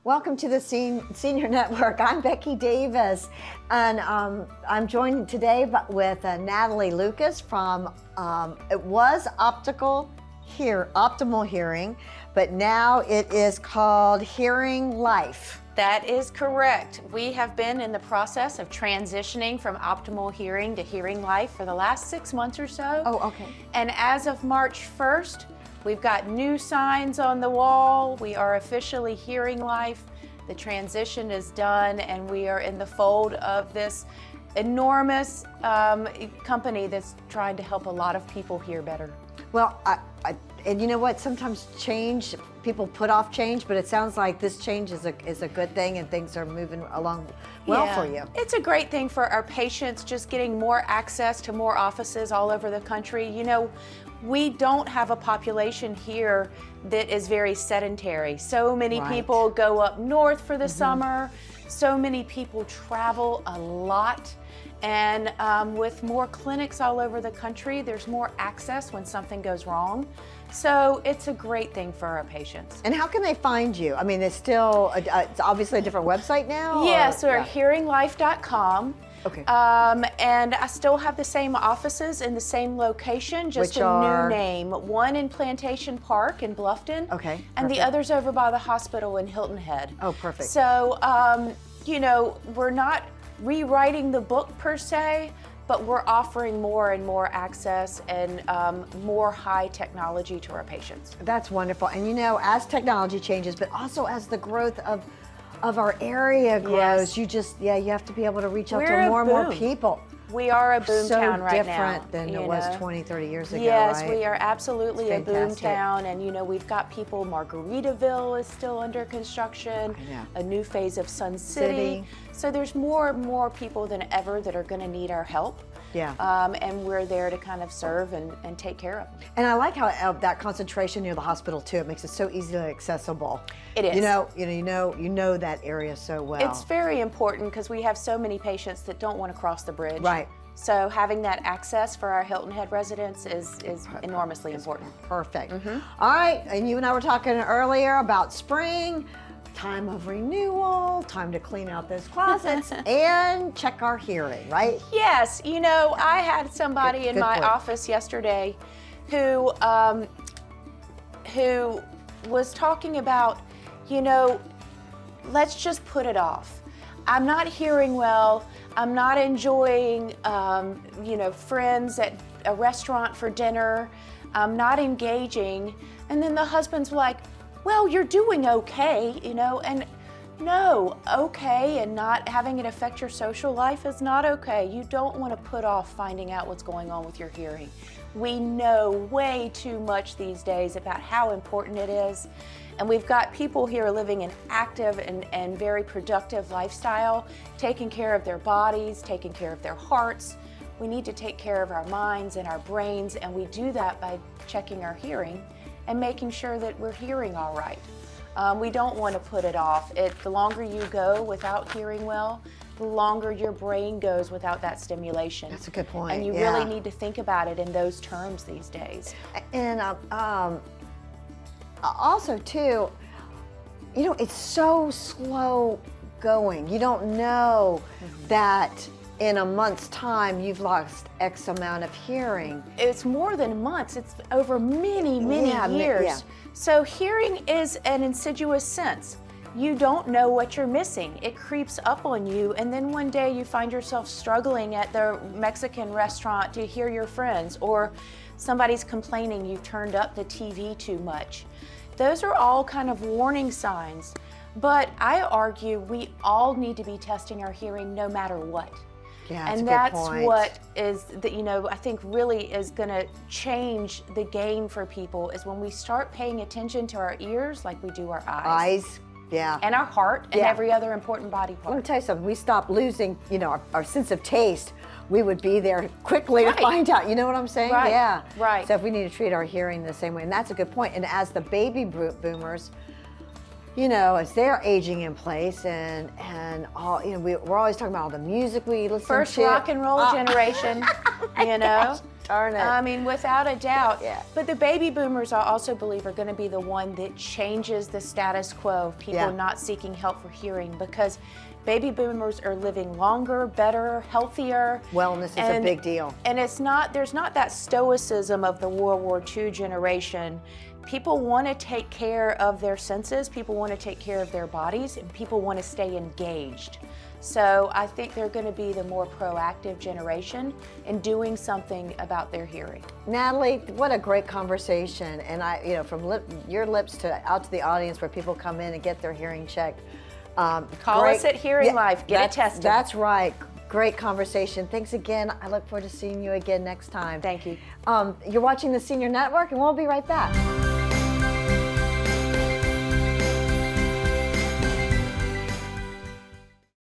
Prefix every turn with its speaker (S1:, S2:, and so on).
S1: Welcome to the Senior Network. I'm Becky Davis, and I'm joined today with Natalie Lucas from, it was Optimal Hearing, but now it is called HearingLife.
S2: That is correct. We have been in the process of transitioning from Optimal Hearing to HearingLife for the last 6 months or so.
S1: Oh, okay.
S2: And as of March 1st, we've got new signs on the wall. We are officially HearingLife. The transition is done, and we are in the fold of this enormous company that's trying to help a lot of people hear better.
S1: Well, and you know what? Sometimes people put off change, but it sounds like this change is a good thing, and things are moving along well for you.
S2: It's a great thing for our patients, just getting more access to more offices all over the country. You know, we don't have a population here that is very sedentary. So many people go up north for the summer. So many people travel a lot. And with more clinics all over the country, there's more access when something goes wrong. So it's a great thing for our patients.
S1: And how can they find you? I mean, it's still, it's obviously a different website now?
S2: Yes, we're HearingLife.com.
S1: Okay.
S2: And I still have the same offices in the same location, just new name. One in Plantation Park in Bluffton.
S1: Okay.
S2: And the other's over by the hospital in Hilton Head.
S1: Oh, perfect.
S2: So, you know, we're not rewriting the book per se, but we're offering more and more access and more high technology to our patients.
S1: That's wonderful. And you know, as technology changes, but also as the growth of our area grows, you have to be able to reach out to more and more people.
S2: We are a boom town right now.
S1: So different than it was 20, 30 years ago,
S2: Yes,
S1: right?
S2: we are absolutely a boom town. And you know, we've got people, Margaritaville is still under construction, a new phase of Sun City. So there's more and more people than ever that are gonna need our help.
S1: Yeah.
S2: And we're there to kind of serve and take care of them.
S1: And I like how that concentration near the hospital too. It makes it so easily accessible.
S2: It is.
S1: You know that area so well.
S2: It's very important because we have so many patients that don't want to cross the bridge.
S1: Right.
S2: So having that access for our Hilton Head residents is enormously important.
S1: Perfect. All right, and you and I were talking earlier about spring, time of renewal, time to clean out those closets and check our hearing, right?
S2: Yes, you know, I had somebody in my office yesterday who was talking about, you know, let's just put it off. I'm not hearing well. I'm not enjoying, you know, friends at a restaurant for dinner. I'm not engaging. And then the husband's like, well, you're doing okay, you know, and no, okay and not having it affect your social life is not okay. You don't want to put off finding out what's going on with your hearing. We know way too much these days about how important it is. And we've got people here living an active and very productive lifestyle, taking care of their bodies, taking care of their hearts. We need to take care of our minds and our brains, and we do that by checking our hearing and making sure that we're hearing all right. We don't want to put it off. The longer you go without hearing well, the longer your brain goes without that stimulation.
S1: That's a good point.
S2: And you really need to think about it in those terms these days.
S1: And also too, you know, it's so slow going. You don't know that in a month's time, you've lost X amount of hearing.
S2: It's more than months, it's over many years. So hearing is an insidious sense. You don't know what you're missing. It creeps up on you, and then one day you find yourself struggling at the Mexican restaurant to hear your friends, or somebody's complaining you turned up the TV too much. Those are all kind of warning signs, but I argue we all need to be testing our hearing no matter what.
S1: Yeah,
S2: and that's what is, you know, I think really is going to change the game for people is when we start paying attention to our ears like we do our eyes.
S1: Yeah.
S2: And our heart and every other important body part.
S1: Let me tell you something, we stopped losing, you know, our sense of taste. We would be there quickly to find out, you know what I'm saying?
S2: Right.
S1: Yeah.
S2: Right.
S1: So if we need to treat our hearing the same way, and that's a good point. And as the baby boomers, you know, as they're aging in place and all, you know, we're always talking about all the music we listen to.
S2: First rock and roll generation, you know.
S1: darn it.
S2: I mean, without a doubt.
S1: Yeah.
S2: But the baby boomers, I also believe, are going to be the one that changes the status quo of people
S1: Yeah.
S2: not seeking help for hearing, because baby boomers are living longer, better, healthier.
S1: Wellness is a big deal.
S2: And there's not that stoicism of the World War II generation. People want to take care of their senses, people want to take care of their bodies, and people want to stay engaged. So I think they're going to be the more proactive generation in doing something about their hearing.
S1: Natalie, what a great conversation. And from your lips out to the audience where people come in and get their hearing checked.
S2: Call us at HearingLife, get it tested.
S1: That's right. Great conversation. Thanks again. I look forward to seeing you again next time.
S2: Thank you.
S1: You're watching the Senior Network, and we'll be right back.